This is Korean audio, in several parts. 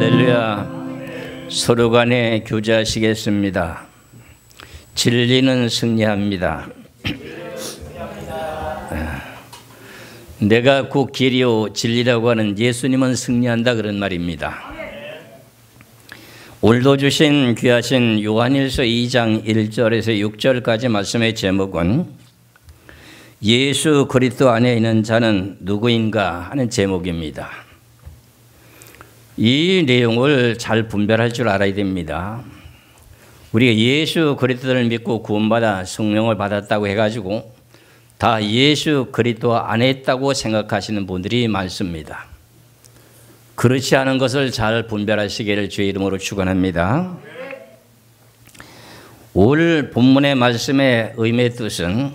할렐루야. 서로 간에 교제하시겠습니다. 진리는 승리합니다. 내가 곧 길이요 진리라고 하는 예수님은 승리한다, 그런 말입니다. 오늘도 주신 귀하신 요한일서 2장 1절에서 6절까지 말씀의 제목은 예수 그리스도 안에 있는 자는 누구인가 하는 제목입니다. 이 내용을 잘 분별할 줄 알아야 됩니다. 우리가 예수 그리스도를 믿고 구원받아 성령을 받았다고 해가지고 다 예수 그리스도 안에 있다고 생각하시는 분들이 많습니다. 그렇지 않은 것을 잘 분별하시기를 주의 이름으로 축원합니다. 오늘 본문의 말씀의 의미의 뜻은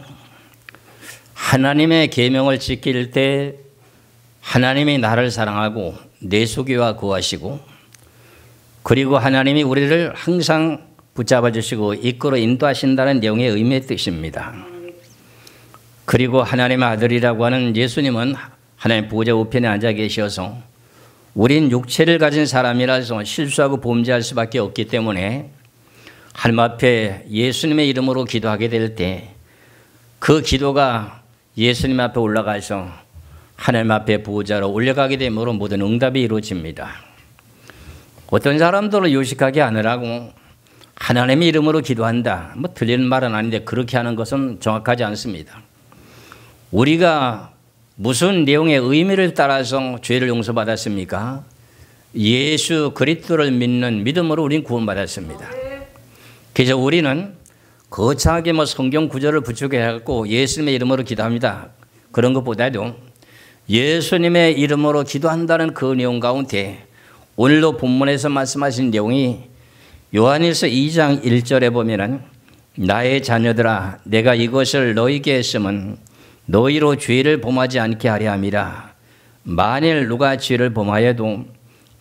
하나님의 계명을 지킬 때 하나님이 나를 사랑하고 내 속에와 거하시고, 그리고 하나님이 우리를 항상 붙잡아 주시고 이끌어 인도하신다는 내용의 의미의 뜻입니다. 그리고 하나님의 아들이라고 하는 예수님은 하나님 보좌 우편에 앉아 계셔서 우린 육체를 가진 사람이라서 실수하고 범죄할 수밖에 없기 때문에 하나님 앞에 예수님의 이름으로 기도하게 될 때 그 기도가 예수님 앞에 올라가서 하나님 앞에 보좌로 올려가게 되므로 모든 응답이 이루어집니다. 어떤 사람들은 요식하게 하느라고 하나님의 이름으로 기도한다, 뭐 틀리는 말은 아닌데 그렇게 하는 것은 정확하지 않습니다. 우리가 무슨 내용의 의미를 따라서 죄를 용서받았습니까? 예수 그리스도를 믿는 믿음으로 우리는 구원받았습니다. 그래서 우리는 거창하게 뭐 성경 구절을 부축해갖고 예수님의 이름으로 기도합니다, 그런 것보다도 예수님의 이름으로 기도한다는 그 내용 가운데 오늘도 본문에서 말씀하신 내용이 요한일서 2장 1절에 보면은 나의 자녀들아 내가 이것을 너희에게 했음은 너희로 죄를 범하지 않게 하려 함이라. 만일 누가 죄를 범하여도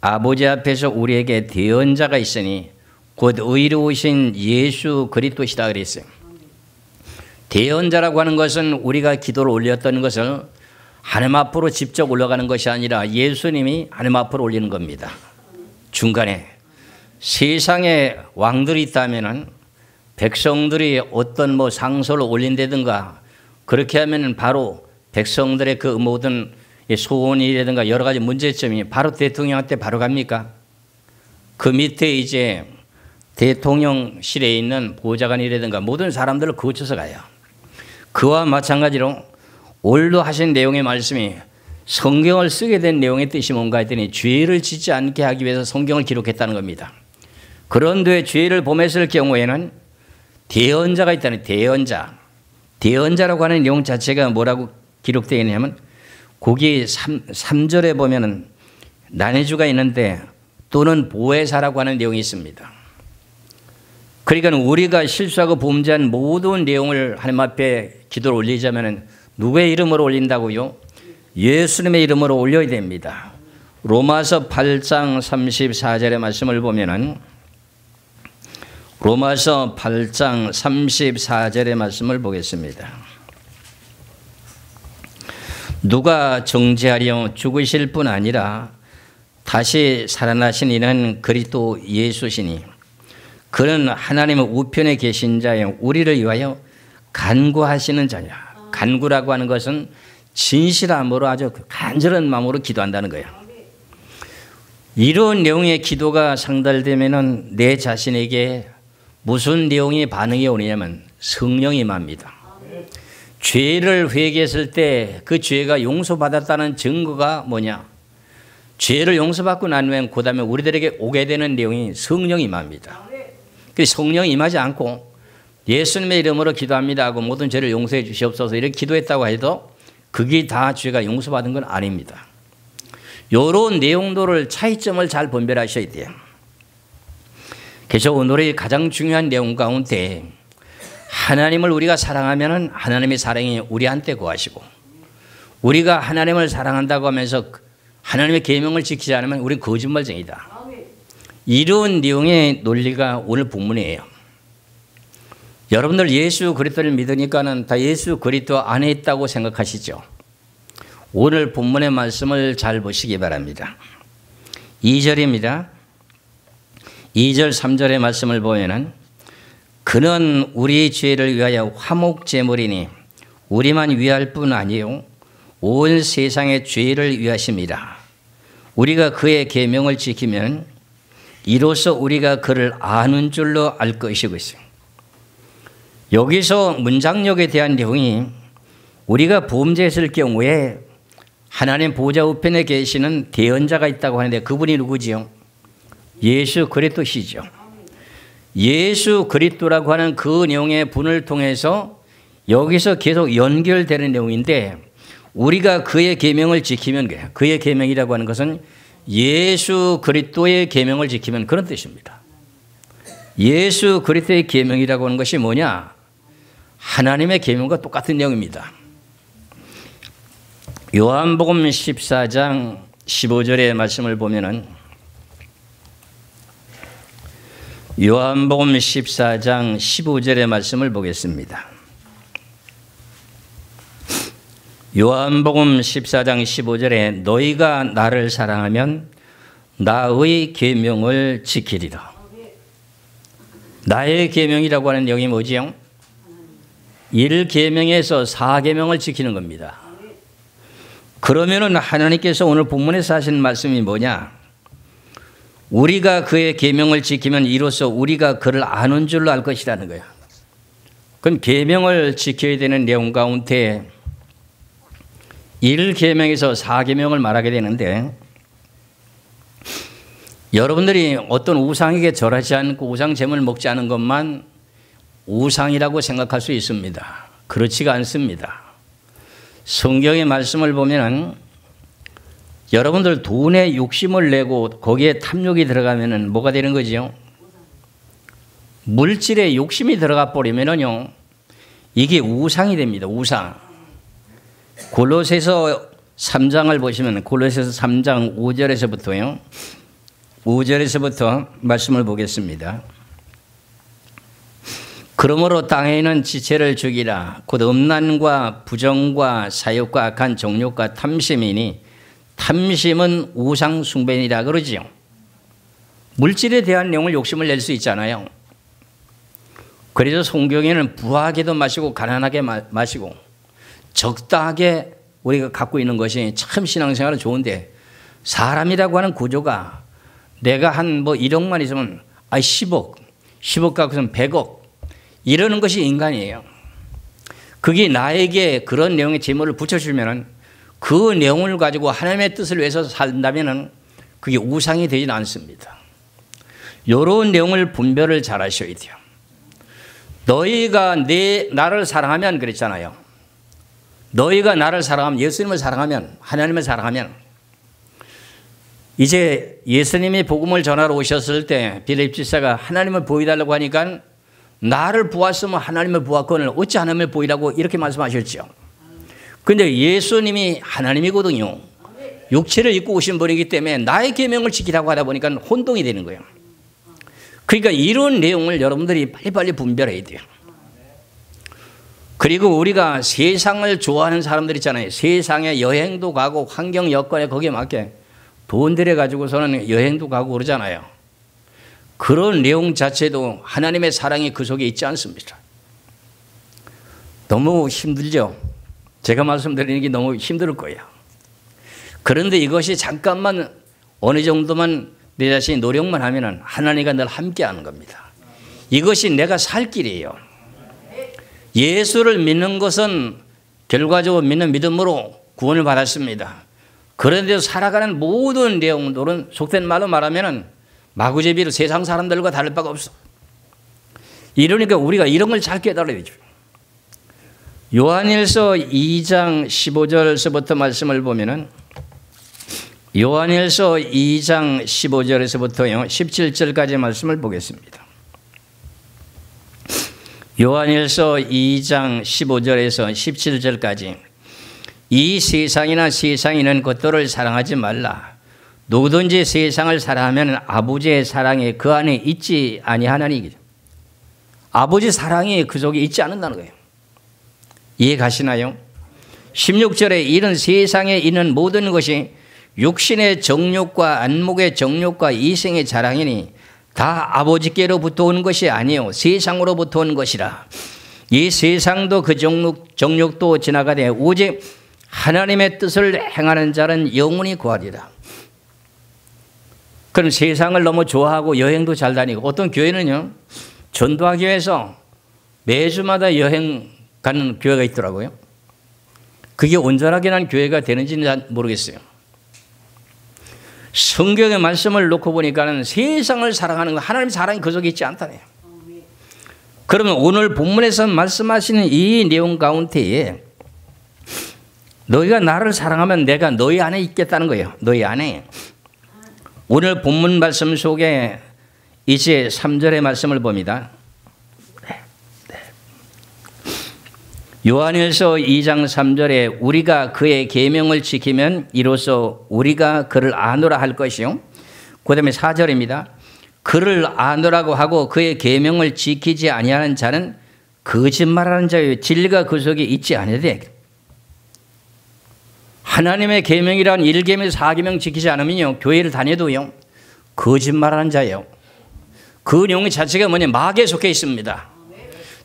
아버지 앞에서 우리에게 대언자가 있으니 곧 의로우신 예수 그리스도시다 그랬어요. 대언자라고 하는 것은 우리가 기도를 올렸던 것을 하나님 앞으로 직접 올라가는 것이 아니라 예수님이 하나님 앞으로 올리는 겁니다. 중간에 세상에 왕들이 있다면은 백성들이 어떤 뭐 상소를 올린다든가 그렇게 하면은 바로 백성들의 그 모든 소원이라든가 여러 가지 문제점이 바로 대통령한테 바로 갑니까? 그 밑에 이제 대통령실에 있는 보좌관이라든가 모든 사람들을 거쳐서 가요. 그와 마찬가지로 오늘도 하신 내용의 말씀이 성경을 쓰게 된 내용의 뜻이 뭔가 했더니 죄를 짓지 않게 하기 위해서 성경을 기록했다는 겁니다. 그런데 죄를 범했을 경우에는 대언자가 있다는, 대언자라고 하는 내용 자체가 뭐라고 기록되어 있냐면 거기 3절에 보면은 난해주가 있는데 또는 보혜사라고 하는 내용이 있습니다. 그러니까 우리가 실수하고 범죄한 모든 내용을 하나님 앞에 기도를 올리자면은 누구의 이름으로 올린다고요? 예수님의 이름으로 올려야 됩니다. 로마서 8장 34절의 말씀을 보면은 로마서 8장 34절의 말씀을 보겠습니다. 누가 정죄하려 죽으실 뿐 아니라 다시 살아나신 이는 그리스도 예수시니 그는 하나님의 우편에 계신 자여 우리를 위하여 간구하시는 자냐. 간구라고 하는 것은 진실함으로 아주 간절한 마음으로 기도한다는 거예요. 이런 내용의 기도가 상달되면은 내 자신에게 무슨 내용의 반응이 오냐면 성령이 임합니다. 죄를 회개했을 때 그 죄가 용서받았다는 증거가 뭐냐? 죄를 용서받고 난 후엔 그 다음에 우리들에게 오게 되는 내용이 성령이 임합니다. 그래서 성령이 임하지 않고 예수님의 이름으로 기도합니다 하고 모든 죄를 용서해 주시옵소서 이렇게 기도했다고 해도 그게 다 죄가 용서받은 건 아닙니다. 이런 내용들을 차이점을 잘 분별하셔야 돼요. 그래서 오늘의 가장 중요한 내용 가운데 하나님을 우리가 사랑하면 하나님의 사랑이 우리한테 거하시고 우리가 하나님을 사랑한다고 하면서 하나님의 계명을 지키지 않으면 우리는 거짓말쟁이다. 이런 내용의 논리가 오늘 본문이에요. 여러분들 예수 그리스도를 믿으니까는 다 예수 그리스도 안에 있다고 생각하시죠? 오늘 본문의 말씀을 잘 보시기 바랍니다. 2절입니다. 2절 3절의 말씀을 보면은 그는 우리 죄를 위하여 화목 제물이니 우리만 위할 뿐 아니요 온 세상의 죄를 위하심이라. 우리가 그의 계명을 지키면 이로써 우리가 그를 아는 줄로 알 것이고 있어요. 여기서 문장력에 대한 내용이 우리가 범죄했을 경우에 하나님 보좌 우편에 계시는 대언자가 있다고 하는데 그분이 누구지요? 예수 그리스도시죠. 예수 그리스도라고 하는 그 내용의 분을 통해서 여기서 계속 연결되는 내용인데 우리가 그의 계명을 지키면 그의 계명이라고 하는 것은 예수 그리스도의 계명을 지키면 그런 뜻입니다. 예수 그리스도의 계명이라고 하는 것이 뭐냐? 하나님의 계명과 똑같은 내용입니다. 요한복음 14장 15절의 말씀을 보면은 요한복음 14장 15절의 말씀을 보겠습니다. 요한복음 14장 15절에 너희가 나를 사랑하면 나의 계명을 지키리라. 나의 계명이라고 하는 내용이 뭐지요? 1계명에서 4계명을 지키는 겁니다. 그러면은 하나님께서 오늘 본문에서 하신 말씀이 뭐냐? 우리가 그의 계명을 지키면 이로써 우리가 그를 아는 줄로 알 것이라는 거예요. 그럼 계명을 지켜야 되는 내용 가운데 1계명에서 4계명을 말하게 되는데 여러분들이 어떤 우상에게 절하지 않고 우상 제물을 먹지 않은 것만 우상이라고 생각할 수 있습니다. 그렇지가 않습니다. 성경의 말씀을 보면 여러분들 돈에 욕심을 내고 거기에 탐욕이 들어가면 뭐가 되는 거죠? 물질에 욕심이 들어가 버리면요 이게 우상이 됩니다. 우상. 골로새서 3장을 보시면 골로새서 3장 5절에서부터요. 5절에서부터 말씀을 보겠습니다. 그러므로 땅에 있는 지체를 죽이라. 곧 음란과 부정과 사욕과 악한 정욕과 탐심이니 탐심은 우상 숭배니라 그러지요. 물질에 대한 내용을 욕심을 낼 수 있잖아요. 그래서 성경에는 부하게도 마시고 가난하게 마시고 적당하게 우리가 갖고 있는 것이 참 신앙생활은 좋은데 사람이라고 하는 구조가 내가 한 1억만 있으면 10억 갖고서는 100억 이러는 것이 인간이에요. 그게 나에게 그런 내용의 재물을 붙여주면 그 내용을 가지고 하나님의 뜻을 위해서 산다면 그게 우상이 되지는 않습니다. 이런 내용을 분별을 잘 하셔야 돼요. 너희가 나를 사랑하면 그랬잖아요. 너희가 나를 사랑하면 예수님을 사랑하면 하나님을 사랑하면 이제 예수님이 복음을 전하러 오셨을 때 빌립 집사가 하나님을 보여달라고 하니까 나를 보았으면 하나님을 보았거늘 어찌 하나님을 보이라고 이렇게 말씀하셨죠. 그런데 예수님이 하나님이거든요. 육체를 입고 오신 분이기 때문에 나의 계명을 지키라고 하다 보니까 혼동이 되는 거예요. 그러니까 이런 내용을 여러분들이 빨리빨리 분별해야 돼요. 그리고 우리가 세상을 좋아하는 사람들 있잖아요. 세상에 여행도 가고 환경 여건에 거기에 맞게 돈 들여 가지고서는 여행도 가고 그러잖아요. 그런 내용 자체도 하나님의 사랑이 그 속에 있지 않습니다. 너무 힘들죠. 제가 말씀드리는 게 너무 힘들 거예요. 그런데 이것이 잠깐만 어느 정도만 내 자신이 노력만 하면 하나님과 늘 함께하는 겁니다. 이것이 내가 살 길이에요. 예수를 믿는 것은 결과적으로 믿는 믿음으로 구원을 받았습니다. 그런데 살아가는 모든 내용들은 속된 말로 말하면 마구제비로 세상 사람들과 다를 바가 없어. 이러니까 우리가 이런 걸 잘 깨달아야 되죠. 요한일서 2장 15절에서부터 말씀을 보면은 요한일서 2장 15절에서부터요 17절까지 말씀을 보겠습니다. 요한일서 2장 15절에서 17절까지 이 세상이나 세상에 있는 것들을 사랑하지 말라. 누구든지 세상을 사랑하면 아버지의 사랑이 그 안에 있지 아니하나니. 아버지 사랑이 그 속에 있지 않는다는 거예요. 이해 가시나요? 16절에 이런 세상에 있는 모든 것이 육신의 정욕과 안목의 정욕과 이생의 자랑이니 다 아버지께로부터 온 것이 아니요 세상으로부터 온 것이라. 이 세상도 그 정욕도 지나가되 오직 하나님의 뜻을 행하는 자는 영원히 구하리라. 그럼 세상을 너무 좋아하고 여행도 잘 다니고, 어떤 교회는요 전도하기 위해서 매주마다 여행 가는 교회가 있더라고요. 그게 온전하게 난 교회가 되는지는 모르겠어요. 성경의 말씀을 놓고 보니까는 세상을 사랑하는 거, 하나님 사랑이 그 속에 있지 않다네요. 그러면 오늘 본문에서 말씀하시는 이 내용 가운데에 너희가 나를 사랑하면 내가 너희 안에 있겠다는 거예요. 너희 안에. 오늘 본문 말씀 속에 이제 3절의 말씀을 봅니다. 요한일서 2장 3절에 우리가 그의 계명을 지키면 이로써 우리가 그를 아노라 할 것이요. 그 다음에 4절입니다. 그를 아노라고 하고 그의 계명을 지키지 아니하는 자는 거짓말하는 자요 진리가 그 속에 있지 아니하되. 하나님의 계명이란 1계명 4계명 지키지 않으면요 교회를 다녀도요 거짓말하는 자예요. 그 내용 자체가 뭐냐, 마귀에 속해 있습니다.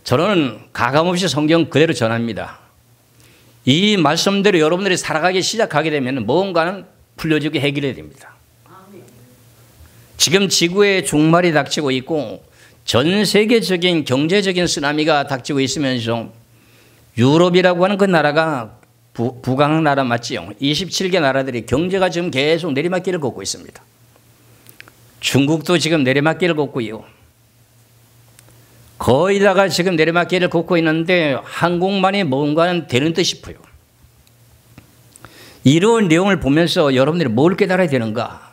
저는 가감없이 성경 그대로 전합니다. 이 말씀대로 여러분들이 살아가기 시작하게 되면 뭔가는 풀려지고 해결해야 됩니다. 지금 지구에 종말이 닥치고 있고 전 세계적인 경제적인 쓰나미가 닥치고 있으면서 유럽이라고 하는 그 나라가 북강 나라 맞지요? 27개 나라들이 경제가 지금 계속 내리막길을 걷고 있습니다. 중국도 지금 내리막길을 걷고요. 거의 다가 지금 내리막길을 걷고 있는데 한국만이 뭔가는 되는 듯 싶어요. 이런 내용을 보면서 여러분들이 뭘 깨달아야 되는가?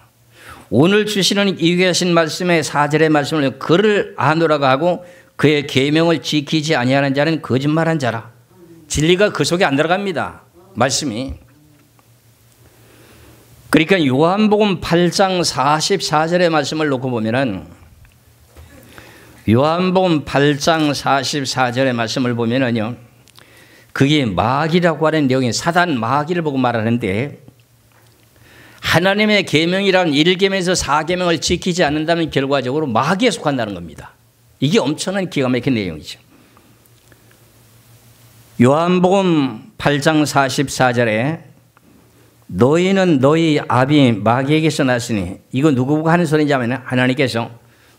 오늘 주시는 이 위에 하신 말씀의 4절의 말씀을 그를 아노라고 하고 그의 계명을 지키지 아니하는 자는 거짓말한 자라. 진리가 그 속에 안 들어갑니다. 말씀이. 그러니까 요한복음 8장 44절의 말씀을 놓고 보면은, 요한복음 8장 44절의 말씀을 보면은요, 그게 마귀라고 하는 내용이 사단 마귀를 보고 말하는데, 하나님의 계명이라는 1계명에서 4계명을 지키지 않는다면 결과적으로 마귀에 속한다는 겁니다. 이게 엄청난 기가 막힌 내용이죠. 요한복음 8장 44절에 너희는 너희 아비 마귀에게서 났으니, 이거 누구 보고 하는 소리인지 하면 하나님께서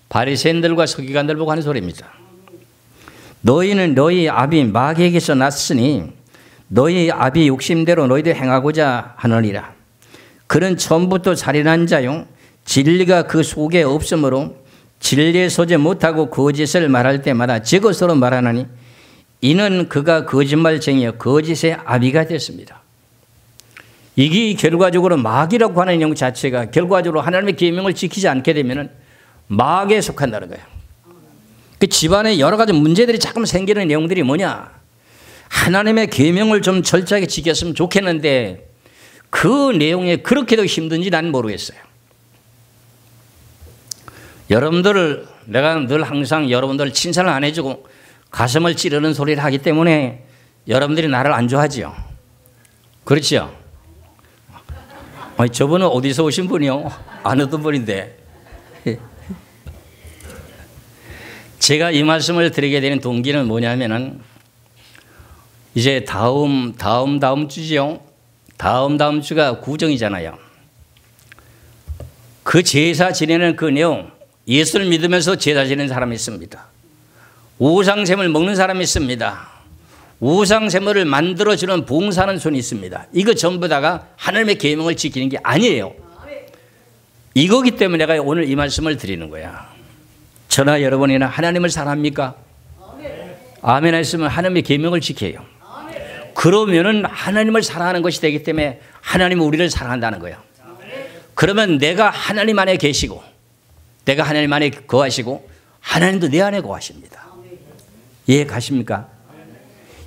바리새인들과 서기관들 보고 하는 소리입니다. 너희는 너희 아비 마귀에게서 났으니 너희 아비 욕심대로 너희들 행하고자 하느니라. 그는 처음부터 살인한 자요 진리가 그 속에 없으므로 진리에 서지 못하고 거짓을 말할 때마다 저것으로 말하나니 이는 그가 거짓말쟁이여 거짓의 아비가 됐습니다. 이게 결과적으로 마귀라고 하는 내용 자체가 결과적으로 하나님의 계명을 지키지 않게 되면 마귀에 속한다는 거예요. 그 집안에 여러 가지 문제들이 자꾸 생기는 내용들이 뭐냐, 하나님의 계명을 좀 철저하게 지켰으면 좋겠는데 그 내용이 그렇게도 힘든지 난 모르겠어요. 여러분들을 내가 늘 항상 여러분들 칭찬을 안 해주고 가슴을 찌르는 소리를 하기 때문에 여러분들이 나를 안 좋아하지요. 그렇죠? 저분은 어디서 오신 분이요? 안 오던 분인데. 제가 이 말씀을 드리게 되는 동기는 뭐냐면은 이제 다음 주죠. 다음 주가 구정이잖아요. 그 제사 지내는 그 내용, 예수를 믿으면서 제사 지내는 사람이 있습니다. 우상샘을 먹는 사람이 있습니다. 우상샘을 만들어주는 봉사하는 손이 있습니다. 이거 전부 다가 하나님의 계명을 지키는 게 아니에요. 이거기 때문에 내가 오늘 이 말씀을 드리는 거야. 저나 여러분이나 하나님을 사랑합니까? 아멘 했으면 하나님의 계명을 지켜요. 그러면은 하나님을 사랑하는 것이 되기 때문에 하나님은 우리를 사랑한다는 거예요. 그러면 내가 하나님 안에 계시고 내가 하나님 안에 거하시고 하나님도 내 안에 거하십니다. 이해 가십니까?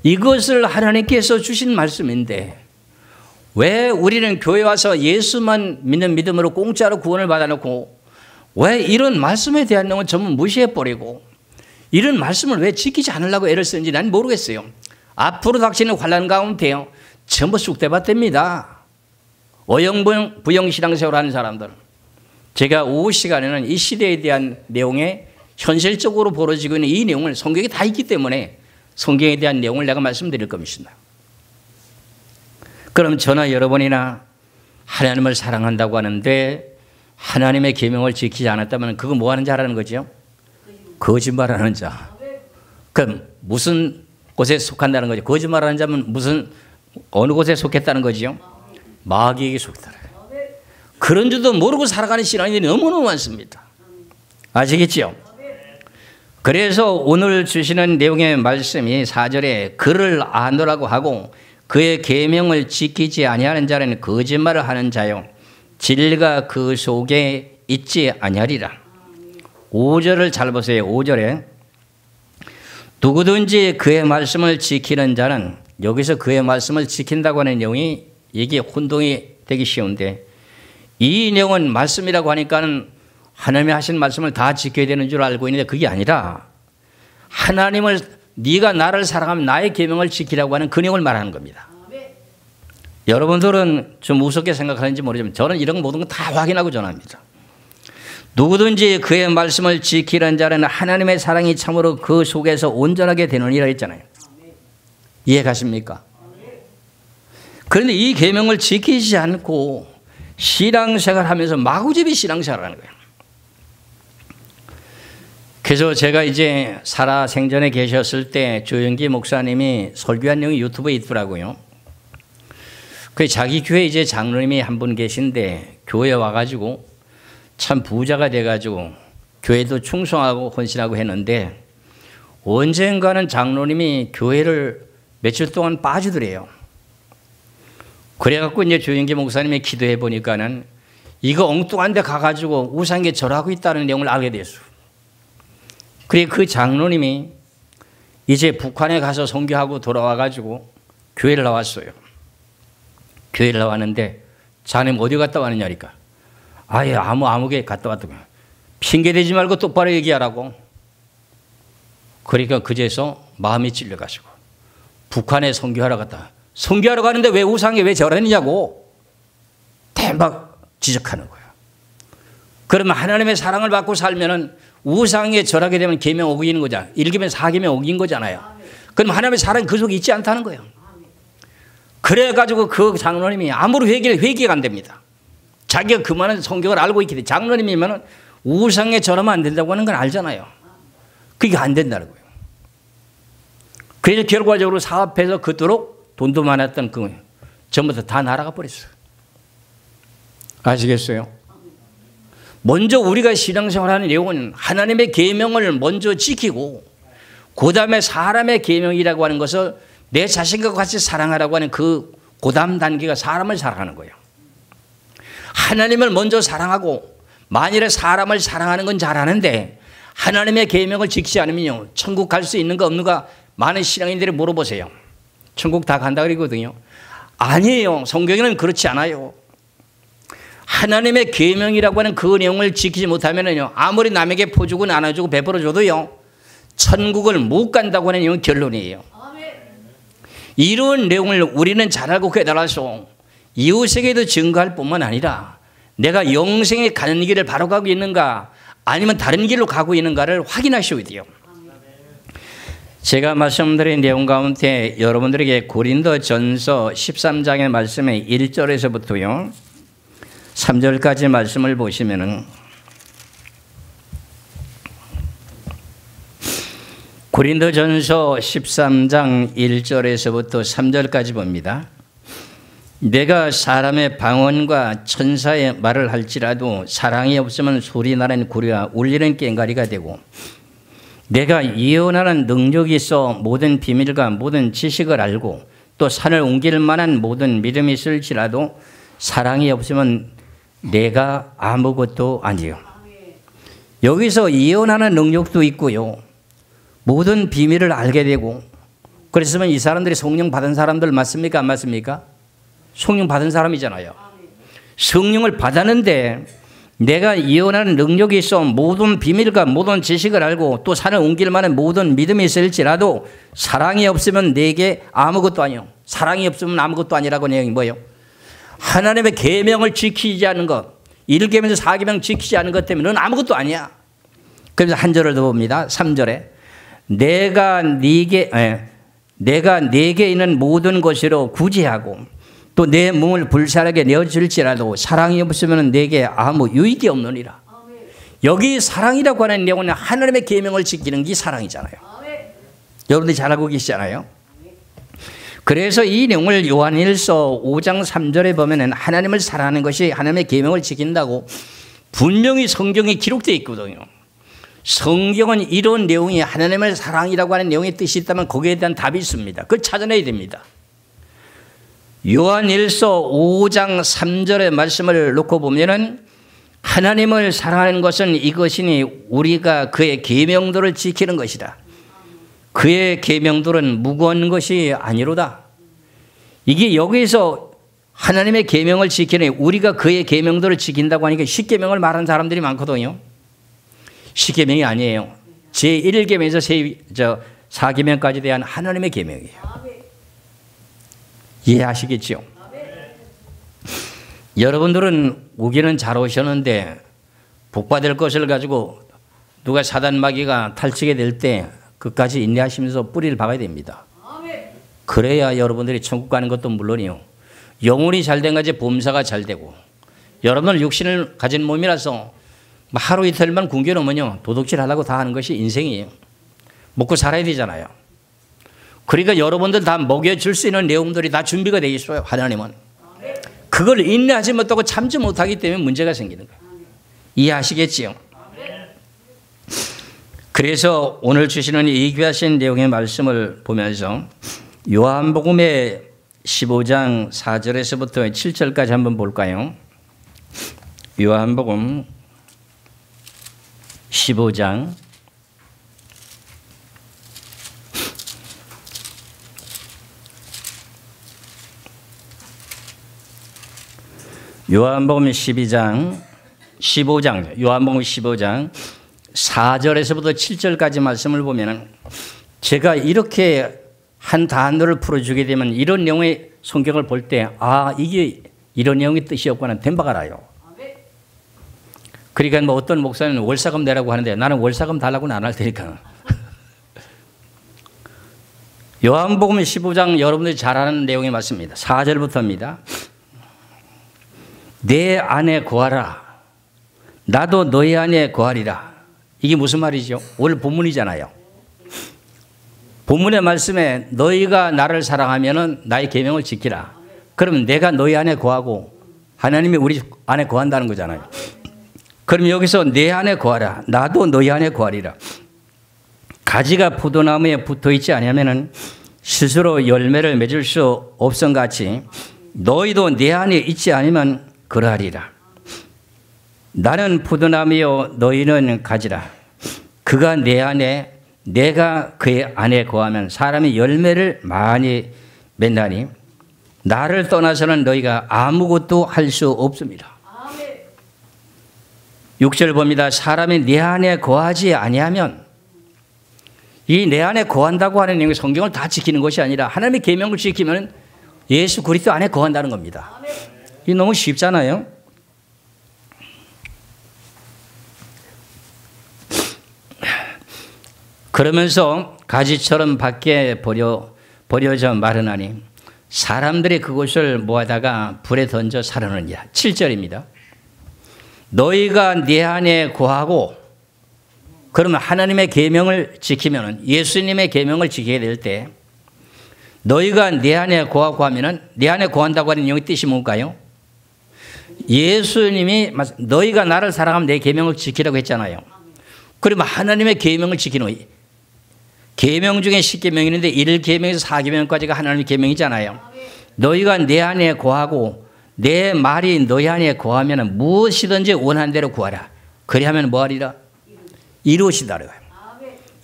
이것을 하나님께서 주신 말씀인데 왜 우리는 교회 와서 예수만 믿는 믿음으로 공짜로 구원을 받아놓고 왜 이런 말씀에 대한 내용은 전부 무시해버리고 이런 말씀을 왜 지키지 않으려고 애를 쓰는지 난 모르겠어요. 앞으로 닥치는 환난 가운데요 전부 쑥대밭 됩니다. 어영부영 신앙생활 하는 사람들 제가 오후 시간에는 이 시대에 대한 내용에 현실적으로 벌어지고 있는 이 내용을 성경에 다 있기 때문에 성경에 대한 내용을 내가 말씀드릴 겁니다. 그럼 저나 여러분이나 하나님을 사랑한다고 하는데 하나님의 계명을 지키지 않았다면 그거 뭐 하는 자라는 거죠? 거짓말하는 자. 그럼 무슨 곳에 속한다는 거죠? 거짓말하는 자면 어느 곳에 속했다는 거지요? 마귀에게 속했다. 그런 줄도 모르고 살아가는 신앙인들이 너무너무 많습니다. 아시겠죠? 그래서 오늘 주시는 내용의 말씀이 4절에 그를 아노라고 하고 그의 계명을 지키지 아니하는 자는 거짓말을 하는 자요 진리가 그 속에 있지 아니하리라. 5절을 잘 보세요. 5절에 누구든지 그의 말씀을 지키는 자는, 여기서 그의 말씀을 지킨다고 하는 내용이 이게 혼동이 되기 쉬운데, 이 내용은 말씀이라고 하니까는 하나님이 하신 말씀을 다 지켜야 되는 줄 알고 있는데 그게 아니라 하나님을, 네가 나를 사랑하면 나의 계명을 지키라고 하는 그 내용을 말하는 겁니다. 여러분들은 좀 무섭게 생각하는지 모르지만 저는 이런 모든 거 다 확인하고 전합니다. 누구든지 그의 말씀을 지키는 자는 하나님의 사랑이 참으로 그 속에서 온전하게 되느니라 했잖아요. 이해 가십니까? 그런데 이 계명을 지키지 않고 신앙생활하면서 마구잡이 신앙생활을 하는 거예요. 그래서 제가 이제 살아 생전에 계셨을 때 조영기 목사님이 설교한 내용이 유튜브에 있더라고요. 그 자기 교회 이제 장로님이 한 분 계신데 교회에 와가지고 참 부자가 돼가지고 교회도 충성하고 헌신하고 했는데 언젠가는 장로님이 교회를 며칠 동안 빠지더래요. 그래갖고 이제 조영기 목사님이 기도해 보니까는 이거 엉뚱한 데 가가지고 우상에 절하고 있다는 내용을 알게 됐어요. 그래 그 장로님이 이제 북한에 가서 선교하고 돌아와가지고 교회를 나왔어요. 교회를 나왔는데 자네 어디 갔다 왔느냐니까. 아예 아무개 갔다 왔다고. 핑계대지 말고 똑바로 얘기하라고. 그러니까 그제서 마음이 찔려가지고 북한에 선교하러 갔다. 선교하러 가는데 왜 우상에 왜 절했느냐고 대박 지적하는 거예요. 그러면 하나님의 사랑을 받고 살면은 우상에 절하게 되면 계명 어기는 거잖아요. 1계명 4계명 어긴 거잖아요. 그럼 하나님의 사랑이 그 속에 있지 않다는 거예요. 그래가지고 그 장로님이 아무리 회개가 안 됩니다. 자기가 그 많은 성경을 알고 있기 때문에 장로님이면 우상에 절하면 안 된다고 하는 건 알잖아요. 그게 안 된다는 거예요. 그래서 결과적으로 사업해서 그토록 돈도 많았던 그 전부 다 날아가 버렸어요. 아시겠어요? 먼저 우리가 신앙생활하는 내용은 하나님의 계명을 먼저 지키고 그 다음에 사람의 계명이라고 하는 것을 내 자신과 같이 사랑하라고 하는 그 다음 단계가 사람을 사랑하는 거예요. 하나님을 먼저 사랑하고 만일에 사람을 사랑하는 건 잘하는데 하나님의 계명을 지키지 않으면요 천국 갈 수 있는가 없는가 많은 신앙인들이 물어보세요. 천국 다 간다 그러거든요. 아니에요. 성경에는 그렇지 않아요. 하나님의 계명이라고 하는 그 내용을 지키지 못하면요 아무리 남에게 퍼주고 나눠주고 베풀어줘도요 천국을 못 간다고 하는 내용이 결론이에요. 이런 내용을 우리는 잘 알고 깨달아서 이웃에게도 증거할 뿐만 아니라 내가 영생에 가는 길을 바로 가고 있는가 아니면 다른 길로 가고 있는가를 확인하셔야 돼요. 제가 말씀드린 내용 가운데 여러분들에게 고린도전서 13장의 말씀의 1절에서부터요 3절까지 말씀을 보시면은 고린도전서 13장 1절에서부터 3절까지 봅니다. 내가 사람의 방언과 천사의 말을 할지라도 사랑이 없으면 소리나는 구리와 울리는 꽹과리가 되고 내가 예언하는 능력이 있어 모든 비밀과 모든 지식을 알고 또 산을 옮길 만한 모든 믿음이 있을지라도 사랑이 없으면 내가 아무것도 아니요. 여기서 예언하는 능력도 있고요. 모든 비밀을 알게 되고 그랬으면 이 사람들이 성령 받은 사람들 맞습니까? 안 맞습니까? 성령 받은 사람이잖아요. 성령을 받았는데 내가 예언하는 능력이 있어 모든 비밀과 모든 지식을 알고 또 산을 옮길 만한 모든 믿음이 있을지라도 사랑이 없으면 내게 아무것도 아니요. 사랑이 없으면 아무것도 아니라고 내용이 뭐예요? 하나님의 계명을 지키지 않는 것, 1계명에서 4계명 지키지 않은 것 때문에 넌 아무것도 아니야. 그래서 한 절을 더 봅니다. 3절에 내가 네게 있는 모든 것으로 구제하고 또 내 몸을 불살하게 내어줄지라도 사랑이 없으면 내게 아무 유익이 없느니라. 여기 사랑이라고 하는 내용은 하나님의 계명을 지키는 게 사랑이잖아요. 여러분들이 잘 알고 계시잖아요. 그래서 이 내용을 요한일서 5장 3절에 보면은 하나님을 사랑하는 것이 하나님의 계명을 지킨다고 분명히 성경에 기록되어 있거든요. 성경은 이런 내용이 하나님을 사랑이라고 하는 내용의 뜻이 있다면 거기에 대한 답이 있습니다. 그걸 찾아내야 됩니다. 요한일서 5장 3절의 말씀을 놓고 보면은 하나님을 사랑하는 것은 이것이니 우리가 그의 계명들을 지키는 것이다. 그의 계명들은 무거운 것이 아니로다. 이게 여기서 하나님의 계명을 지키는 우리가 그의 계명들을 지킨다고 하니까 십계명을 말하는 사람들이 많거든요. 십계명이 아니에요. 제1계명에서 4계명까지 대한 하나님의 계명이에요. 이해하시겠죠? 여러분들은 오기는 잘 오셨는데 복받을 것을 가지고 누가 사단 마귀가 탈취게 될 때 끝까지 인내하시면서 뿌리를 박아야 됩니다. 그래야 여러분들이 천국 가는 것도 물론이요. 영혼이 잘된 거지 범사가 잘 되고 여러분은 육신을 가진 몸이라서 하루 이틀만 굶겨놓으면요 도둑질 하려고 다 하는 것이 인생이에요. 먹고 살아야 되잖아요. 그러니까 여러분들 다 먹여줄 수 있는 내용들이 다 준비가 되어 있어요. 하나님은. 그걸 인내하지 못하고 참지 못하기 때문에 문제가 생기는 거예요. 이해하시겠지요? 그래서 오늘 주시는 이 귀하신 내용의 말씀을 보면서 요한복음의 15장 4절에서부터 7절까지 한번 볼까요? 요한복음 15장 요한복음 15장 4절에서부터 7절까지 말씀을 보면은 제가 이렇게 한 단어를 풀어주게 되면 이런 내용의 성경을 볼 때 이게 이런 내용의 뜻이었구나 된 바가 나요. 그러니까 뭐 어떤 목사는 월사금 내라고 하는데 나는 월사금 달라고는 안 할 테니까. 요한복음 15장 여러분들이 잘 아는 내용이 맞습니다. 4절부터입니다. 내 안에 거하라. 나도 너희 안에 거하리라. 이게 무슨 말이죠? 오늘 본문이잖아요. 본문의 말씀에 너희가 나를 사랑하면 나의 계명을 지키라. 그러면 내가 너희 안에 거하고 하나님이 우리 안에 거한다는 거잖아요. 그럼 여기서 내 안에 거하라. 나도 너희 안에 거하리라. 가지가 포도나무에 붙어있지 아니하면 스스로 열매를 맺을 수 없음 같이 너희도 내 안에 있지 않으면 그러하리라. 나는 포도나무요 너희는 가지라. 그가 내 안에 내가 그의 안에 거하면 사람이 열매를 많이 맺나니 나를 떠나서는 너희가 아무것도 할 수 없습니다. 6절 봅니다. 사람이 내 안에 거하지 아니하면 이 내 안에 거한다고 하는 내용이 성경을 다 지키는 것이 아니라 하나님의 계명을 지키면 예수 그리스도 안에 거한다는 겁니다. 이게 너무 쉽잖아요. 그러면서 가지처럼 밖에 버려져 마르나니 사람들이 그것을 모아다가 불에 던져 사르느니라. 7절입니다. 너희가 내 안에 거하고 그러면 하나님의 계명을 지키면 예수님의 계명을 지키게 될 때 너희가 내 안에 거하고 하면은 내 안에 거한다고 하는 내용의 뜻이 뭘까요? 예수님이 너희가 나를 사랑하면 내 계명을 지키라고 했잖아요. 그러면 하나님의 계명을 지키는 거예요. 계명 중에 10계명이 있는데 1계명에서 4계명까지가 하나님의 계명이잖아요. 너희가 내 안에 거하고 내 말이 너희 안에 거하면 무엇이든지 원하는 대로 구하라. 그리하면 뭐하리라? 이루시다.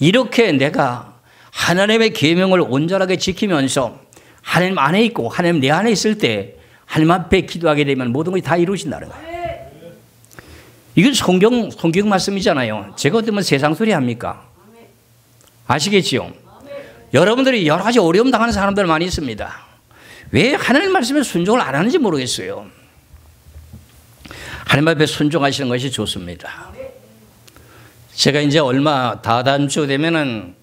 이렇게 내가 하나님의 계명을 온전하게 지키면서 하나님 안에 있고 하나님 내 안에 있을 때 하나님 앞에 기도하게 되면 모든 것이 다 이루어진다는 거예요. 이건 성경 말씀이잖아요. 제가 어쩌면 세상 소리 합니까? 아시겠지요? 여러분들이 여러 가지 어려움 당하는 사람들 많이 있습니다. 왜 하나님 말씀에 순종을 안 하는지 모르겠어요. 하나님 앞에 순종하시는 것이 좋습니다. 제가 이제 얼마 다다음 주 되면은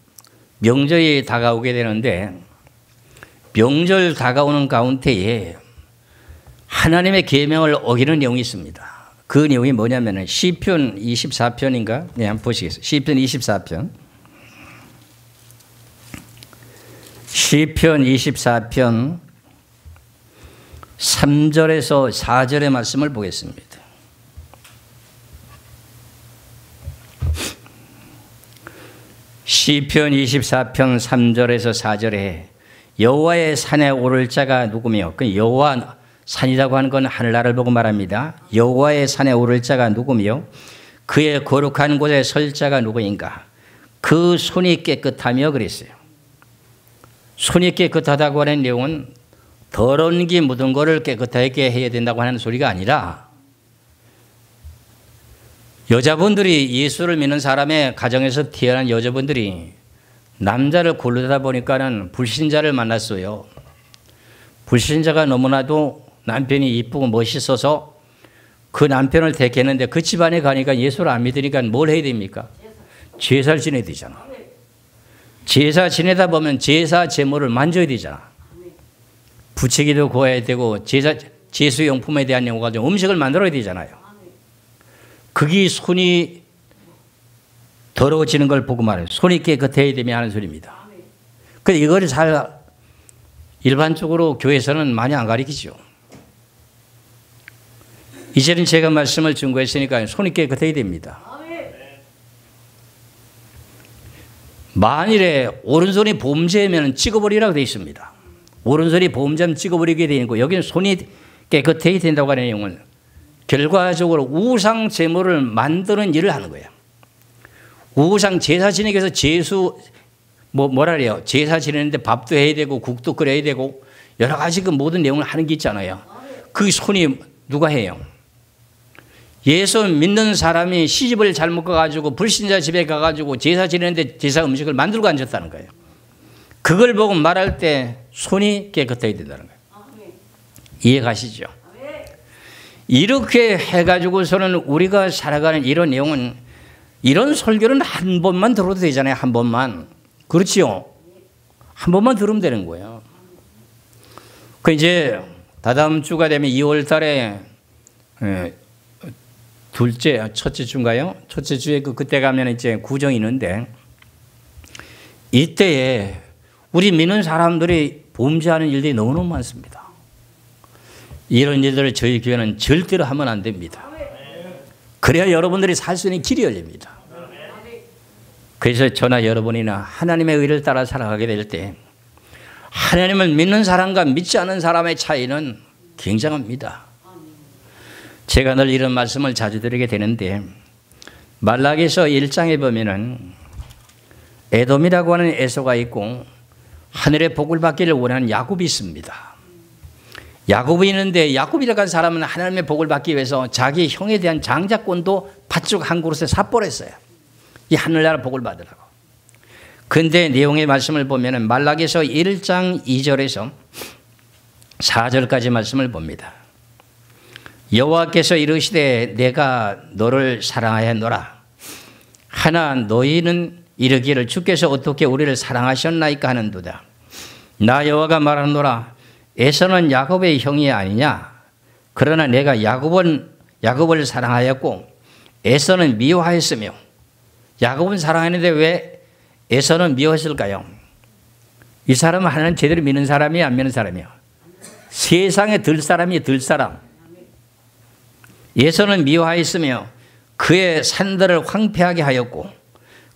명절이 다가오게 되는데 명절 다가오는 가운데에 하나님의 계명을 어기는 내용이 있습니다. 그 내용이 뭐냐면은 시편 24편인가? 네, 한번 보시겠어요. 시편 24편. 시편 24편 3절에서 4절의 말씀을 보겠습니다. 시편 24편 3절에서 4절에 여호와의 산에 오를 자가 누구며, 그 여호와 산이라고 하는 건 하늘나라를 보고 말합니다. 여호와의 산에 오를 자가 누구며 그의 거룩한 곳에 설 자가 누구인가. 그 손이 깨끗하며 그랬어요. 손이 깨끗하다고 하는 내용은 더러운 게 묻은 거를 깨끗하게 해야 된다고 하는 소리가 아니라 여자분들이 예수를 믿는 사람의 가정에서 태어난 여자분들이 남자를 고르다 보니까는 불신자를 만났어요. 불신자가 너무나도 남편이 이쁘고 멋있어서 그 남편을 택했는데 그 집안에 가니까 예수를 안 믿으니까 뭘 해야 됩니까? 제사를 지내야 되잖아. 제사 지내다 보면 제사 제물을 만져야 되잖아. 부채기도 구워야 되고 제수용품에 대한 내용을 가지고 음식을 만들어야 되잖아요. 그게 손이 더러워지는 걸 보고 말해요. 손이 깨끗해야 되면 하는 소리입니다. 근데 이걸 잘 일반적으로 교회에서는 많이 안 가르치죠. 이제는 제가 말씀을 증거했으니까 손이 깨끗해야 됩니다. 만일에 오른손이 범죄면 찍어버리라고 되어 있습니다. 오른손이 범죄하면 찍어버리게 되어 있고 여기는 손이 깨끗해야 된다고 하는 내용은 결과적으로 우상 제물을 만드는 일을 하는 거예요. 우상 제사 지내기 위해서 뭐라 그래요? 제사 지내는데 밥도 해야 되고 국도 끓여야 되고 여러 가지 그 모든 내용을 하는 게 있잖아요. 그 손이 누가 해요? 예수 믿는 사람이 시집을 잘못 가가지고 불신자 집에 가가지고 제사 지내는데 제사 음식을 만들고 앉았다는 거예요. 그걸 보고 말할 때 손이 깨끗해야 된다는 거예요. 이해가시죠? 이렇게 해가지고서는 우리가 살아가는 이런 내용은 이런 설교는 한 번만 들어도 되잖아요. 한 번만. 그렇지요? 한 번만 들으면 되는 거예요. 그 이제 다다음 주가 되면 2월 달에 첫째 주인가요? 첫째 주에 그때 가면 이제 구정이 있는데 이때에 우리 믿는 사람들이 범죄하는 일들이 너무너무 많습니다. 이런 일들을 저희 교회는 절대로 하면 안 됩니다. 그래야 여러분들이 살 수 있는 길이 열립니다. 그래서 저나 여러분이나 하나님의 의를 따라 살아가게 될 때 하나님을 믿는 사람과 믿지 않는 사람의 차이는 굉장합니다. 제가 늘 이런 말씀을 자주 드리게 되는데 말라기서 1장에 보면은 에돔이라고 하는 에서가 있고 하늘의 복을 받기를 원하는 야곱이 있습니다. 야곱이 있는데 야곱이라고 하는 사람은 하나님의 복을 받기 위해서 자기 형에 대한 장자권도 팥죽 한 그릇에 삽벌했어요. 이 하늘나라 복을 받으라고. 그런데 내용의 말씀을 보면은 말라기서 1장 2절에서 4절까지 말씀을 봅니다. 여호와께서 이르시되 내가 너를 사랑하였노라. 하나 너희는 이르기를 주께서 어떻게 우리를 사랑하셨나이까 하는도다. 나 여호와가 말하노라. 에서는 야곱의 형이 아니냐. 그러나 내가 야곱을 사랑하였고 에서는 미워하였으며. 야곱은 사랑했는데 왜 에서는 미워했을까요? 이 사람은 하나님 제대로 믿는 사람이야, 안 믿는 사람이야? 세상에 들 사람이 들 사람. 에서는 미워하였으며 그의 산들을 황폐하게 하였고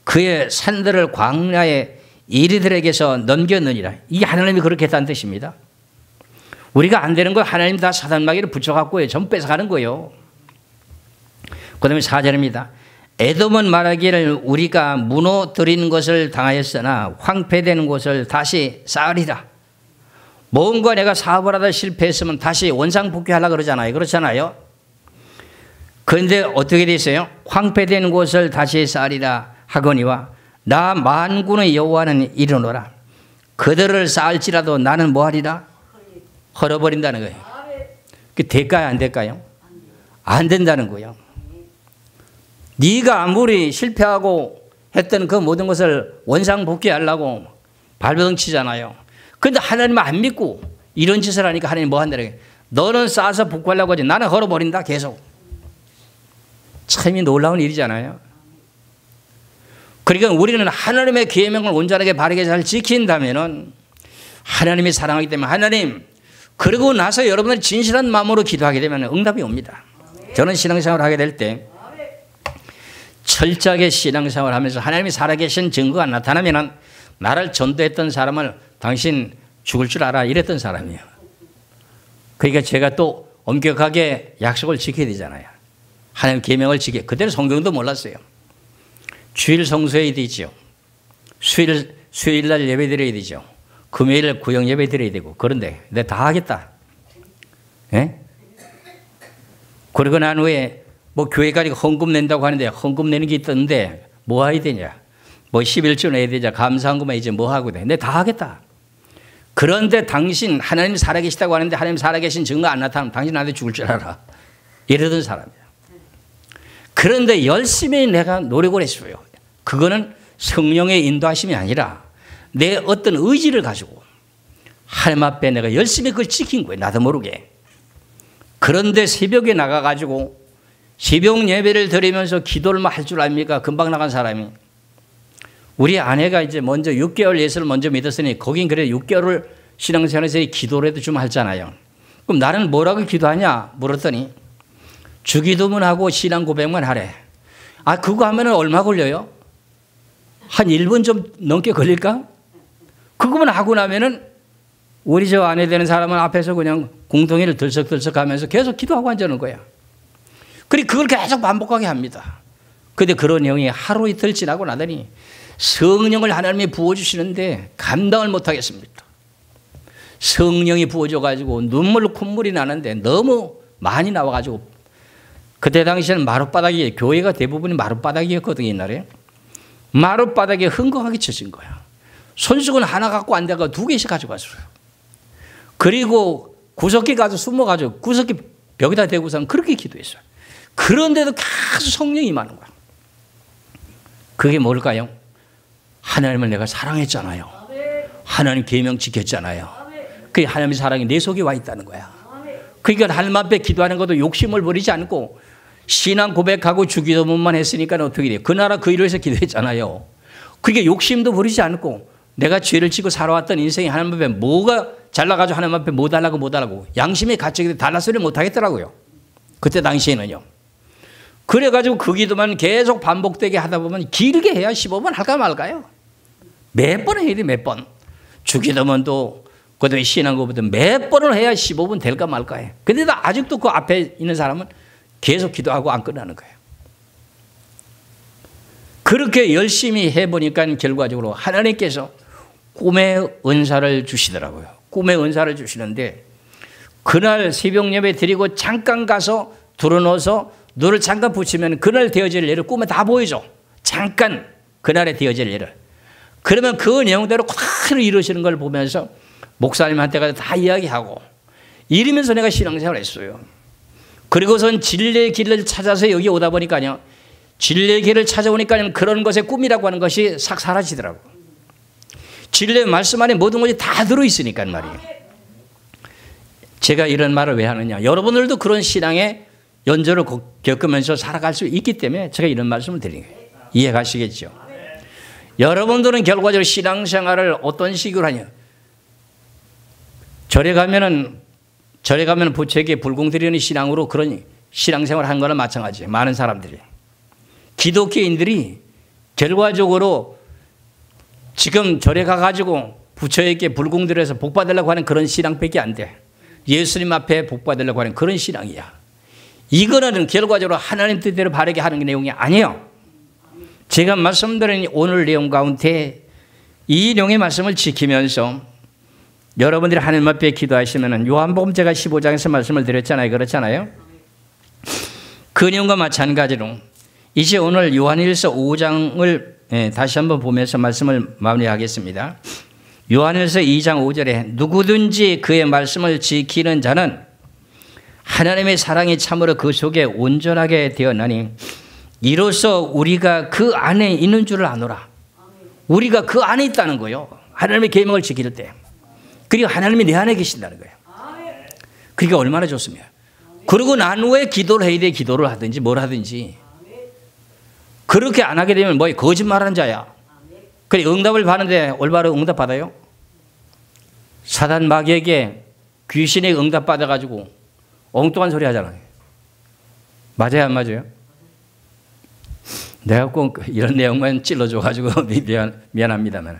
그의 산들을 광야의 이리들에게서 넘겼느니라. 이게 하나님이 그렇게 했다는 뜻입니다. 우리가 안 되는 거 하나님 다 사단마귀를 붙여갖고 전부 뺏어가는 거예요. 그 다음에 4절입니다. 에돔은 말하기를 우리가 무너뜨린 것을 당하였으나 황폐되는 곳을 다시 쌓으리라. 뭔가 내가 사업을 하다 실패했으면 다시 원상복귀하려고 그러잖아요. 그렇잖아요. 그런데 어떻게 됐어요? 황폐된 곳을 다시 쌓으리라 하거니와 나 만군의 여호와는 이르노라. 그들을 쌓을지라도 나는 뭐하리라? 헐어버린다는 거예요. 그 될까요? 안 될까요? 안 된다는 거예요. 네가 아무리 실패하고 했던 그 모든 것을 원상복귀하려고 발버둥 치잖아요. 그런데 하나님을 안 믿고 이런 짓을 하니까 하나님 뭐 한다는 거예요? 너는 쌓아서 복구하려고 하지 나는 걸어버린다 계속. 참 놀라운 일이잖아요. 그러니까 우리는 하나님의 계명을 온전하게 바르게 잘 지킨다면은 하나님이 사랑하기 때문에 하나님 그러고 나서 여러분들이 진실한 마음으로 기도하게 되면 응답이 옵니다. 저는 신앙생활을 하게 될 때 철저하게 신앙생활을 하면서 하나님이 살아계신 증거가 나타나면 나를 전도했던 사람을 당신 죽을 줄 알아 이랬던 사람이에요. 그러니까 제가 또 엄격하게 약속을 지켜야 되잖아요. 하나님 계명을 지켜. 그때는 성경도 몰랐어요. 주일 성수해야 되죠. 수요일날 예배 드려야 되죠. 금요일 구역 예배 드려야 되고. 그런데 내가 다 하겠다. 예? 그러고 난 후에 뭐 교회까지 헌금 낸다고 하는데 헌금 내는 게 있던데 뭐 해야 되냐. 뭐 11조 내야 되냐. 감사한금만 이제 뭐 하고 돼. 내가 다 하겠다. 그런데 당신 하나님 살아계시다고 하는데 하나님 살아계신 증거 안 나타나면 당신 나한테 죽을 줄 알아. 이러던 사람이야. 그런데 열심히 내가 노력을 했어요. 그거는 성령의 인도하심이 아니라 내 어떤 의지를 가지고 하나님 앞에 내가 열심히 그걸 지킨 거예요. 나도 모르게. 그런데 새벽에 나가가지고 새벽 예배를 드리면서 기도를 할 줄 압니까? 금방 나간 사람이. 우리 아내가 이제 먼저 6개월 예수를 먼저 믿었으니 거긴 그래 6개월을 신앙생활에서 기도라도 좀 하잖아요. 그럼 나는 뭐라고 기도하냐 물었더니 주기도문 하고 신앙 고백만 하래. 아 그거 하면 얼마 걸려요? 한 1분 좀 넘게 걸릴까? 그거만 하고 나면은 우리 저 아내 되는 사람은 앞에서 그냥 공동이를 들썩들썩 하면서 계속 기도하고 앉아는 거야. 그리고 그걸 계속 반복하게 합니다. 그런데 그런 내용이 하루 이틀 지나고 나더니 성령을 하나님이 부어주시는데 감당을 못하겠습니다. 성령이 부어줘가지고 눈물 콧물이 나는데 너무 많이 나와가지고 그때 당시에는 마룻바닥이 교회가 대부분이 마룻바닥이었거든요. 옛날에. 마룻바닥에 흥건하게 쳐진 거야. 손수건 하나 갖고 안 되고 2개씩 가져갔어요. 그리고 구석기 가서 숨어가지고 구석기 벽에다 대고서 그렇게 기도했어요. 그런데도 계속 성령이 임하는 거야. 그게 뭘까요? 하나님을 내가 사랑했잖아요. 하나님 계명 지켰잖아요. 그게 하나님의 사랑이 내 속에 와 있다는 거야. 그러니까 하나님 앞에 기도하는 것도 욕심을 버리지 않고 신앙 고백하고 주기도문만 했으니까 어떻게 돼요? 그 나라 그 일을 해서 기도했잖아요. 그게 욕심도 버리지 않고 내가 죄를 지고 살아왔던 인생이 하나님 앞에 뭐가 잘나가지고 하나님 앞에 뭐 달라고 양심의 가책이 달라서를 못하겠더라고요. 그때 당시에는요. 그래가지고 그 기도만 계속 반복되게 하다 보면 길게 해야 15번 할까 말까요? 몇 번 해야 돼, 몇 번. 주기도문도 그다음에 신앙고백도 몇 번을 해야 15분 될까 말까 해. 근데 아직도 그 앞에 있는 사람은 계속 기도하고 안 끝나는 거예요. 그렇게 열심히 해보니까 결과적으로 하나님께서 꿈의 은사를 주시더라고요. 꿈의 은사를 주시는데 그날 새벽 예배 드리고 잠깐 가서 들어놓아서 너를 잠깐 붙이면 그날 되어질 일을 꿈에 다 보여줘. 잠깐 그날에 되어질 일을. 그러면 그 내용대로 그대로 이루시는 걸 보면서 목사님한테 가서 다 이야기하고 이러면서 내가 신앙생활을 했어요. 그리고선 진리의 길을 찾아서 여기 오다 보니까요. 진리의 길을 찾아오니까 그런 것의 꿈이라고 하는 것이 싹 사라지더라고요. 진리의 말씀 안에 모든 것이 다 들어있으니까 말이에요. 제가 이런 말을 왜 하느냐. 여러분들도 그런 신앙의 연조를 겪으면서 살아갈 수 있기 때문에 제가 이런 말씀을 드리는 거예요. 이해가시겠죠? 여러분들은 결과적으로 신앙생활을 어떤 식으로 하냐. 절에 가면 부처에게 불공 드리는 신앙으로 그런 신앙생활을 한 거나 마찬가지예요. 많은 사람들이. 기독교인들이 결과적으로 지금 절에 가가지고 부처에게 불공 드려서 복 받으려고 하는 그런 신앙밖에 안 돼. 예수님 앞에 복 받으려고 하는 그런 신앙이야. 이거는 결과적으로 하나님 뜻대로 바르게 하는 내용이 아니에요. 제가 말씀드린 오늘 내용 가운데 이 내용의 말씀을 지키면서 여러분들이 하나님 앞에 기도하시면 요한복음 제가 15장에서 말씀을 드렸잖아요. 그렇잖아요. 그 내용과 마찬가지로 이제 오늘 요한일서 5장을 다시 한번 보면서 말씀을 마무리하겠습니다. 요한일서 2장 5절에 누구든지 그의 말씀을 지키는 자는 하나님의 사랑이 참으로 그 속에 온전하게 되었나니 이로써 우리가 그 안에 있는 줄을 아노라. 우리가 그 안에 있다는 거예요. 하나님의 계명을 지킬 때. 그리고 하나님이 내 안에 계신다는 거예요. 그러니까 얼마나 좋습니까? 그러고 난 후에 기도를 해야 돼. 기도를 하든지 뭘 하든지. 그렇게 안 하게 되면 뭐 거짓말하는 자야. 그래 응답을 받는데 올바로 응답 받아요? 사단 마귀에게 귀신의 응답 받아가지고 엉뚱한 소리 하잖아요. 맞아요, 안 맞아요? 내가 꼭 이런 내용만 찔러줘가지고 미안합니다만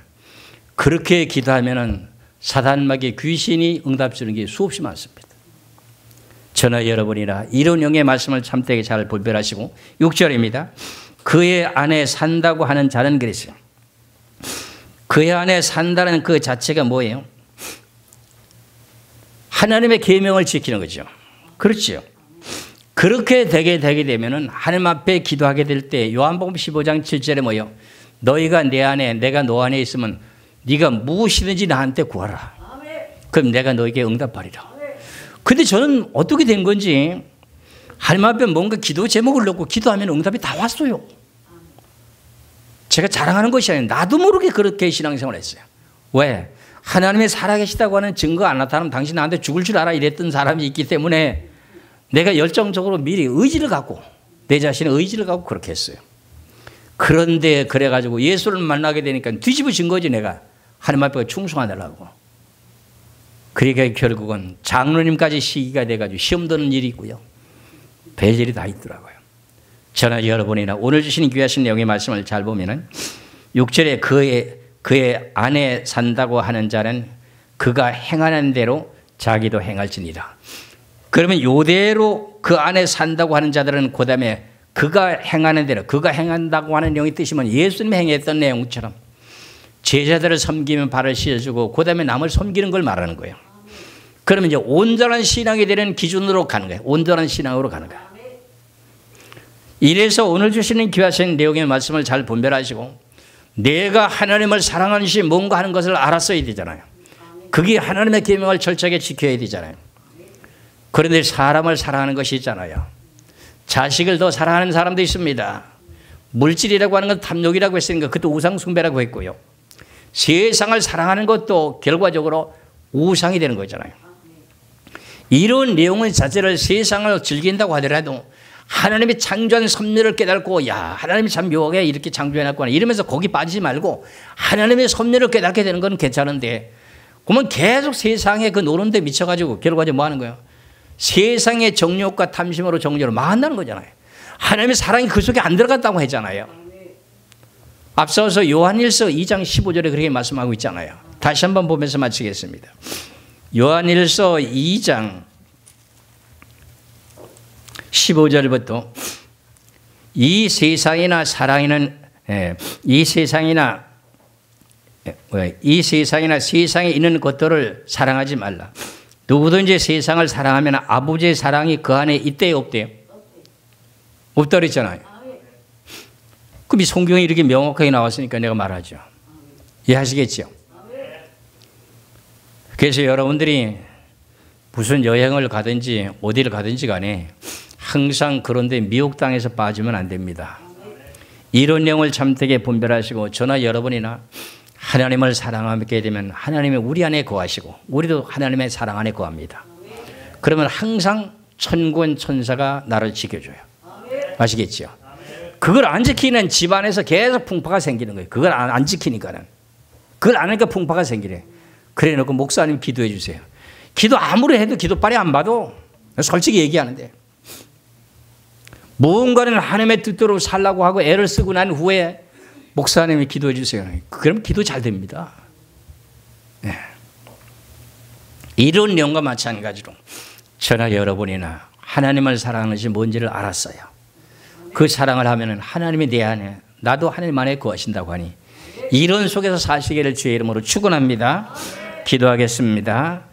그렇게 기도하면은 사단 마귀 귀신이 응답 주는 게 수없이 많습니다. 저나 여러분이나 이런 영의 말씀을 참되게 잘 분별하시고 6절입니다. 그의 안에 산다고 하는 자는 그랬어요. 그의 안에 산다는 그 자체가 뭐예요? 하나님의 계명을 지키는 거죠. 그렇죠. 그렇게 되게 되면은 하나님 앞에 기도하게 될 때 요한복음 15장 7절에 뭐예요? 너희가 내 안에 내가 너 안에 있으면 네가 무엇이든지 나한테 구하라. 그럼 내가 너에게 응답하리라. 근데 저는 어떻게 된 건지 하나님 앞에 뭔가 기도 제목을 넣고 기도하면 응답이 다 왔어요. 제가 자랑하는 것이 아니라 나도 모르게 그렇게 신앙생활을 했어요. 왜? 하나님의 살아계시다고 하는 증거가 안 나타나면 당신 나한테 죽을 줄 알아 이랬던 사람이 있기 때문에 내가 열정적으로 미리 의지를 갖고 내 자신의 의지를 갖고 그렇게 했어요. 그런데 그래가지고 예수를 만나게 되니까 뒤집어진 거지 내가. 하나님 앞에 충성하려고. 그러니까 결국은 장로님까지 시기가 돼가지고 시험 드는 일이 있고요. 별일이 다 있더라고요. 저는 여러분이나 오늘 주신 귀하신 내용의 말씀을 잘 보면은 6절에 그의 안에 산다고 하는 자는 그가 행하는 대로 자기도 행할지니라. 그러면 요대로 그 안에 산다고 하는 자들은 그 다음에 그가 행하는 대로 그가 행한다고 하는 내용이 뜻이면 예수님이 행했던 내용처럼 제자들을 섬기면 발을 씻어주고 그 다음에 남을 섬기는 걸 말하는 거예요. 그러면 이제 온전한 신앙이 되는 기준으로 가는 거예요. 온전한 신앙으로 가는 거예요. 이래서 오늘 주시는 귀하신 내용의 말씀을 잘 분별하시고 내가 하나님을 사랑하는 것이 뭔가 하는 것을 알았어야 되잖아요. 그게 하나님의 계명을 철저하게 지켜야 되잖아요. 그런데 사람을 사랑하는 것이 있잖아요. 자식을 더 사랑하는 사람도 있습니다. 물질이라고 하는 건 탐욕이라고 했으니까 그것도 우상숭배라고 했고요. 세상을 사랑하는 것도 결과적으로 우상이 되는 거잖아요. 이런 내용의 자체를 세상을 즐긴다고 하더라도 하나님의 창조한 섭리를 깨닫고 야 하나님이 참 묘하게 이렇게 창조해놨구나 이러면서 거기 빠지지 말고 하나님의 섭리를 깨닫게 되는 건 괜찮은데 그러면 계속 세상에 그 노는 데 미쳐가지고 결과적으로 뭐 하는 거예요? 세상의 정욕과 탐심으로 정욕으로 망한다는 거잖아요. 하나님의 사랑이 그 속에 안 들어갔다고 했잖아요. 앞서서 요한일서 2장 15절에 그렇게 말씀하고 있잖아요. 다시 한번 보면서 마치겠습니다. 요한일서 2장 15절부터 이 세상이나 세상에 있는 것들을 사랑하지 말라. 누구든지 세상을 사랑하면 아버지의 사랑이 그 안에 있대요, 없대요? 없다 그랬잖아요. 그럼 이 성경이 이렇게 명확하게 나왔으니까 내가 말하죠. 이해하시겠죠? 그래서 여러분들이 무슨 여행을 가든지 어디를 가든지 간에 항상 그런데 미혹당해서 빠지면 안 됩니다. 이런 내용을 참되게 분별하시고 저나 여러분이나 하나님을 사랑하게 되면 하나님이 우리 안에 거하시고 우리도 하나님의 사랑 안에 거합니다. 그러면 항상 천군 천사가 나를 지켜줘요. 아시겠죠? 그걸 안 지키는 집안에서 계속 풍파가 생기는 거예요. 그걸 안 지키니까는. 그걸 안 하니까 풍파가 생기래. 그래 놓고 목사님 기도해 주세요. 기도 아무리 해도 기도빨이 안 받아. 솔직히 얘기하는데. 무언가는 하나님의 뜻대로 살라고 하고 애를 쓰고 난 후에 목사님이 기도해 주세요. 그럼 기도 잘 됩니다. 네. 이런 내용과 마찬가지로 저나 여러분이나 하나님을 사랑하는 것이 뭔지를 알았어요. 그 사랑을 하면 하나님이 내 안에 나도 하나님 안에 거하신다고 하니 이런 속에서 사시기를 주의 이름으로 축원합니다. 기도하겠습니다.